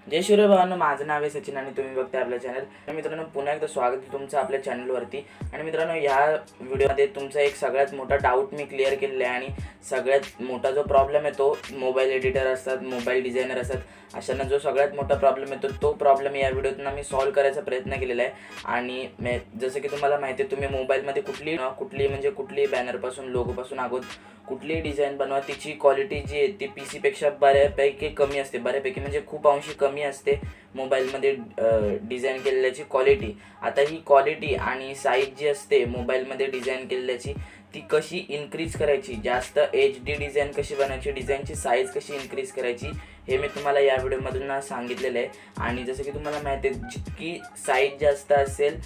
जय शिवराय भावांनो, माझं नाव आहे सचिन आणि तुम्ही बघताय आपलं चॅनल। मित्रांनो, पुन्हा एकदा स्वागत आहे तुमचं आपल्या चॅनलवरती। आणि मित्रांनो, या व्हिडिओमध्ये तुमचा एक सगळ्यात मोठा डाऊट मी क्लिअर केलेला आहे। आणि सगळ्यात मोठा जो प्रॉब्लेम आहे तो मोबाईल एडिटर असतात, मोबाईल डिझायनर असतात, अशांना जो सगळ्यात मोठा प्रॉब्लेम येतो तो प्रॉब्लेम या व्हिडिओतून मी सॉल्व करायचा प्रयत्न केलेला आहे। आणि जसं की तुम्हाला माहिती आहे, तुम्ही मोबाईलमध्ये कुठली बॅनरपासून लोगोपासून कुठलीही डिझाईन बनवा, तिची क्वालिटी जी आहे ती पी सीपेक्षा बऱ्यापैकी कमी असते, बऱ्यापैकी म्हणजे खूप अंशी कमी असते मोबाईलमध्ये डिझाईन केलेल्याची क्वालिटी। आता ही क्वालिटी आणि साईज जी असते मोबाईलमध्ये डिझाईन केलेल्याची ती कशी इन्क्रीज करायची, जास्त HD डिझाईन कशी बनायची, डिझाईनची साईज कशी इन्क्रीज करायची, हे मी तुम्हाला या व्हिडिओमधून सांगितलेलं आहे। आणि जसं की तुम्हाला माहिती आहे, जितकी साईज जास्त असेल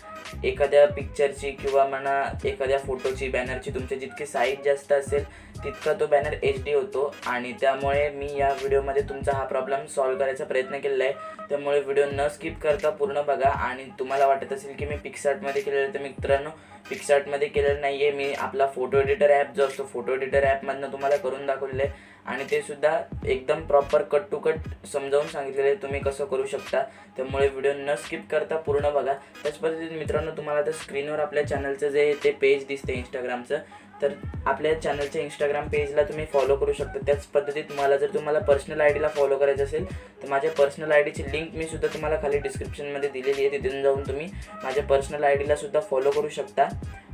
एखाद्या पिक्चरची किंवा म्हणा एखाद्या फोटोची, बॅनरची, तुमची जितकी साईज जास्त असेल तितका तो बॅनर HD होतो। आणि त्यामुळे मी या व्हिडिओमध्ये तुमचा हा प्रॉब्लेम सॉल्व करायचा प्रयत्न केलेला आहे। त्यामुळे व्हिडिओ न स्किप करता पूर्ण बघा। आणि तुम्हाला वाटत असेल की मी पिक्सआर्टमध्ये केलेलं, तर मित्रांनो पिक्सआर्टमध्ये केलेलं नाही आहे, मी आपला फोटो एडिटर ॲप जो असतो फोटो एडिटर ॲपमधनं तुम्हाला करून दाखवलेलं आहे। आणि ते सुद्धा एकदम प्रॉपर कट टू कट समजावून सांगितलेलं आहे तुम्ही कसं करू शकता। त्यामुळे व्हिडिओ न स्किप करता पूर्ण बघा। त्याच पद्धतीने मित्रांनो, तुम्हाला आता स्क्रीनवर आपल्या चॅनलचं जे ते पेज दिसते इंस्टाग्रामचं, तर आपल्या चॅनलच्या इंस्टाग्राम पेजला तुम्ही फॉलो करू शकता। त्याच पद्धतीत तुम्हाला पर्सनल आयडीला फॉलो करायचं असेल तर माझ्या पर्सनल आयडीची लिंक मी सुद्धा तुम्हाला खाली डिस्क्रिप्शनमध्ये दिलेली आहे, तिथून जाऊन तुम्ही माझ्या पर्सनल आयडीला सुद्धा फॉलो करू शकता।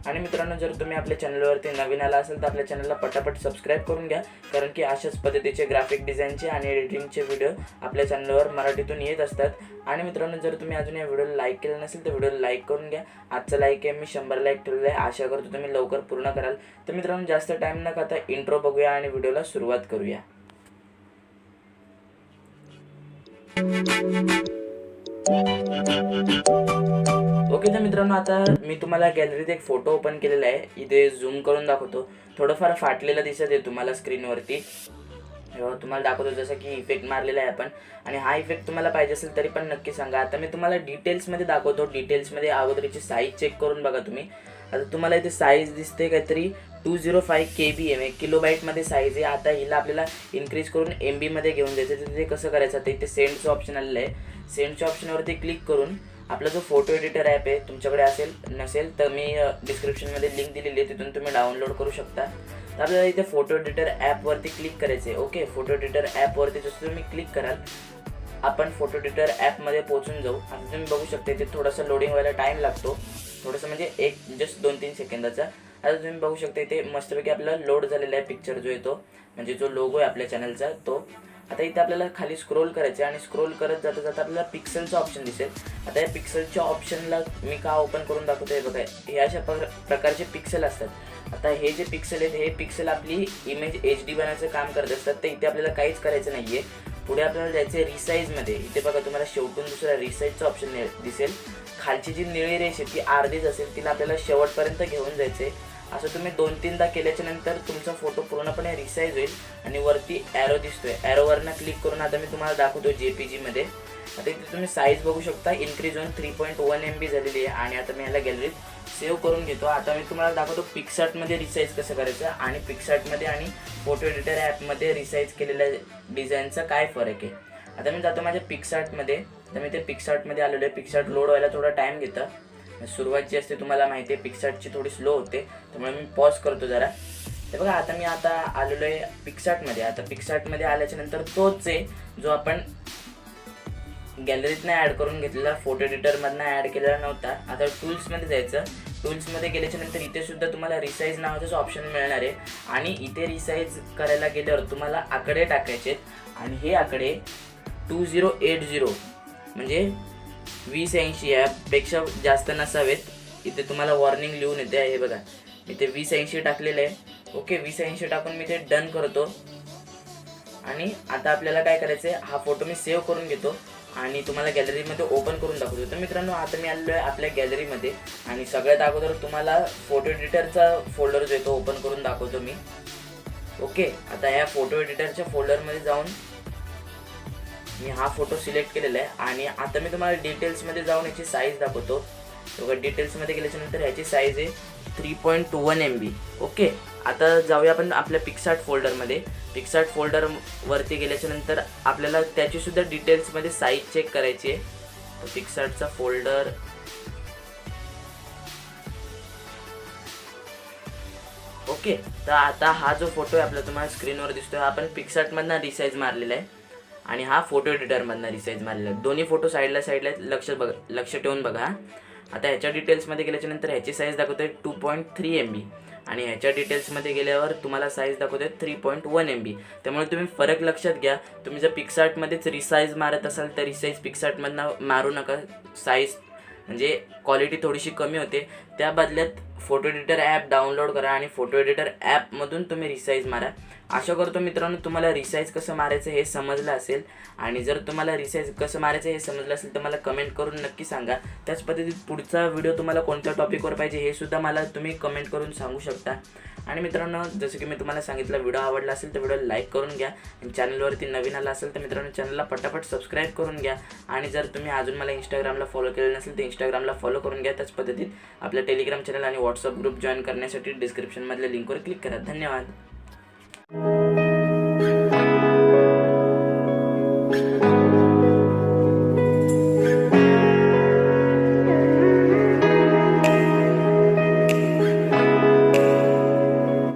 आणि मित्रांनो, जर तुम्ही आपल्या चॅनलवरती नवीन आला असेल तर आपल्या चॅनलला पटापट सबस्क्राईब करून घ्या, कारण की अशाच पद्धतीचे ग्राफिक डिझाईनचे आणि एडिटिंगचे व्हिडिओ आपल्या चॅनलवर मराठीतून येत असतात। आणि मित्रांनो, जर तुम्ही अजून या व्हिडिओला लाईक केलं नसेल तर व्हिडिओला लाईक करून घ्या। आजचा लाईक आहे मी 100 लाईक ठेवलेलं आहे, आशा करतो तुम्ही लवकर पूर्ण कराल। तर मित्रांनो, जास्त टाईम न करता इंट्रो बघूया आणि व्हिडिओला सुरुवात करूया। ओके, तर मित्रांनो, आता मी तुम्हाला गॅलरीत एक फोटो ओपन केलेला आहे, इथे झूम करून दाखवतो। थोडंफार फाटलेलं दिसत आहे तुम्हाला स्क्रीनवरती, तुम्हाला दाखवतो जसं की इफेक्ट मारलेला आहे आपण। आणि हा इफेक्ट तुम्हाला पाहिजे असेल तरी पण नक्की सांगा। आता मी तुम्हाला डिटेल्समध्ये दाखवतो, डिटेल्समध्ये अगोदरची साईज चेक करून बघा तुम्ही। आता तुम्हाला इथे साईज दिसते काहीतरी 205 KB आहे, किलोबाईटमध्ये साईज आहे। आता हिला आपल्याला इन्क्रीज करून MB मध्ये घेऊन जायचं, तर ते कसं करायचं, आता इथे सेंडचं ऑप्शन आलेलं आहे। सेंडच्या ऑप्शनवरती क्लिक करून आपला जो फोटो एडिटर ॲप आहे तुमच्याकडे नसेल तर मी डिस्क्रिप्शनमध्ये लिंक दिलेली आहे, तिथून तुम्ही डाउनलोड करू शकता। तर आपल्याला इथे फोटो एडिटर ॲपवरती क्लिक करायचं आहे। ओके, फोटो एडिटर ॲपवरती जसं तुम्ही क्लिक कराल आपण फोटो एडिटर ॲपमध्ये पोहोचून जाऊ। आता तुम्ही बघू शकता इथे थोडंसं लोडिंग व्हायला टाईम लागतो, थोडंसं म्हणजे जस्ट 2-3 सेकंदाचा। आता तुम्ही बघू शकता इथे मस्तपैकी आपल्याला लोड झालेला आहे पिक्चर जो आहे तो, म्हणजे जो लोगो आहे आपल्या चॅनलचा तो। आता इथे आपल्याला खाली स्क्रोल करायचं आहे आणि स्क्रोल करत जाता जाता आपल्याला पिक्सेलचं ऑप्शन दिसेल। आता या पिक्सेलच्या ऑप्शनला मी का ओपन करून दाखवतो हे बघा, हे अशा प्रकारचे पिक्सेल असतात। आता हे जे पिक्सेल आहेत हे पिक्सेल आपली इमेज HD बनायचं काम करत असतात। तर इथे आपल्याला काहीच करायचं नाही आहे, पुढे आपल्याला जायचं आहे रिसाईजमध्ये। इथे बघा तुम्हाला शेवटून दुसरा रिसाईजचा ऑप्शन दिसेल, खालची जी निळी रेष आहे ती अर्धीच असेल, तिला आपल्याला शेवटपर्यंत घेऊन जायचं आहे। असं तुम्ही 2-3दा केल्याच्या नंतर तुमचा फोटो पूर्णपणे रिसाईज होईल आणि वरती ॲरो दिसतोय, ॲरोवरनं क्लिक करून आता मी तुम्हाला दाखवतो JPG मध्ये। आता इथे तुम्ही साईज बघू शकता, इन्क्रीज होऊन 3.1 MB झालेली आहे। आणि आता मी ह्याला गॅलरीत सेव्ह करून घेतो। आता मी तुम्हाला दाखवतो पिक्सआर्टमध्ये रिसाईज कसं करायचं आणि पिक्सआर्टमध्ये आणि फोटो एडिटर ॲपमध्ये रिसाईज केलेल्या डिझाईनचा काय फरक आहे। आता मी जातो माझ्या पिक्सआर्टमध्ये, तर मी ते पिक्सआर्टमध्ये आलेलो आहे। पिक्सआर्ट लोड व्हायला थोडा टाईम घेतं, सुरुवात जी असते तुम्हाला माहिती आहे पिक्सआर्टची थोडी स्लो होते, त्यामुळे मी पॉज करतो जरा। तर बघा आता मी आलेलो आहे पिक्सआर्टमध्ये। आता पिक्सआर्टमध्ये आल्याच्या नंतर तोच आहे जो आपण गॅलरीतनं ॲड करून घेतलेला, फोटो एडिटरमधनं ॲड केलेला नव्हता। आता टूल्समध्ये जायचं, टूल्समध्ये गेल्याच्या नंतर इथे सुद्धा तुम्हाला रिसाईज नावाचं ऑप्शन मिळणार आहे। आणि इथे रिसाईज करायला गेल्यावर तुम्हाला आकडे टाकायचे आहेत आणि हे आकडे 2080 म्हणजे 2080 यापेक्षा जास्त नसावेत। इथे तुम्हाला वॉर्निंग लिहून येते, हे बघा इथे 2080 टाकलेलं आहे। ओके, 2080 टाकून मी ते डन करतो। आणि आता आपल्याला काय करायचं आहे, हा फोटो मी सेव्ह करून घेतो आणि तुम्हाला गॅलरीमध्ये ओपन करून दाखवतो। तर मित्रांनो, आता मी आलेलो आहे आपल्या गॅलरीमध्ये आणि सगळ्यात अगोदर तुम्हाला फोटो एडिटरचा फोल्डर जो आहे तो ओपन करून दाखवतो मी। ओके, आता या फोटो एडिटरच्या फोल्डरमध्ये जाऊन मी हा फोटो सिलेक्ट केलेला आहे आणि आता मी तुम्हाला डिटेल्समध्ये जाऊन याची साईज दाखवतो। बघा डिटेल्समध्ये गेल्याच्यानंतर ह्याची साईज आहे 3.1 MB। ओके, आता जाऊया आपण आपल्या पिक्सार्ट फोल्डरमध्ये. पिक्सार्ट फोल्डरवरती गेल्याच्या नंतर आपल्याला त्याचीसुद्धा डिटेल्समध्ये साईज चेक करायची आहे. तर पिक्सार्टचा फोल्डर, ओके. तर आता हा जो फोटो आहे आपला तुम्हाला स्क्रीनवर दिसतोय, हा आपण पिक्सार्टमधनं रिसाईज मारलेला आहे आणि हा फोटो एडिटरमधनं रिसाईज मारलेला आहे. दोन्ही फोटो साईडला लक्ष ठेवून बघा. आता ह्याच्या डिटेल्समध्ये गेल्याच्यानंतर ह्याची साईज दाखवते 2.3 MB आणि ह्याच्या डिटेल्समध्ये गेल्यावर तुम्हाला साईज दाखवते 3.1 MB. त्यामुळे तुम्ही फरक लक्षात घ्या. तुम्ही जर पिक्सार्टमध्येच रिसाईज मारत असाल तर रिसाईज पिक्सार्टमधनं मारू नका. साईज म्हणजे क्वालिटी थोडीशी कमी होते. त्या बदल्यात फोटो एडिटर ॲप डाउनलोड करा आणि फोटो एडिटर ॲपमधून तुम्ही रिसाईज मारा. आशा करतो मित्रांनो तुम्हाला रिसाईज कसं मारायचं हे समजलं असेल. आणि जर तुम्हाला रिसाईज कसं मारायचं हे समजलं असेल तर मला कमेंट करून नक्की सांगा. त्याच पद्धतीत पुढचा व्हिडिओ तुम्हाला कोणत्या टॉपिकवर पाहिजे हे सुद्धा मला तुम्ही कमेंट करून सांगू शकता. आणि मित्रांनो जसं की मी तुम्हाला सांगितलं, व्हिडिओ आवडला असेल तर व्हिडिओ लाईक करून घ्या. आणि चॅनलवरती नवीन आला असेल तर मित्रांनो चॅनलला पटापट सबस्क्राईब करून घ्या. आणि जर तुम्ही अजून मला इंस्टाग्रामला फॉलो केलेलं नसेल तर इंस्टाग्रामला फॉलो करून घ्या. त्याच पद्धतीत आपल्या टेलिग्राम चॅनल आणि व्हॉट्सअप ग्रुप जॉईन करण्यासाठी डिस्क्रिप्शनमधल्या लिंकवर क्लिक करा. धन्यवाद.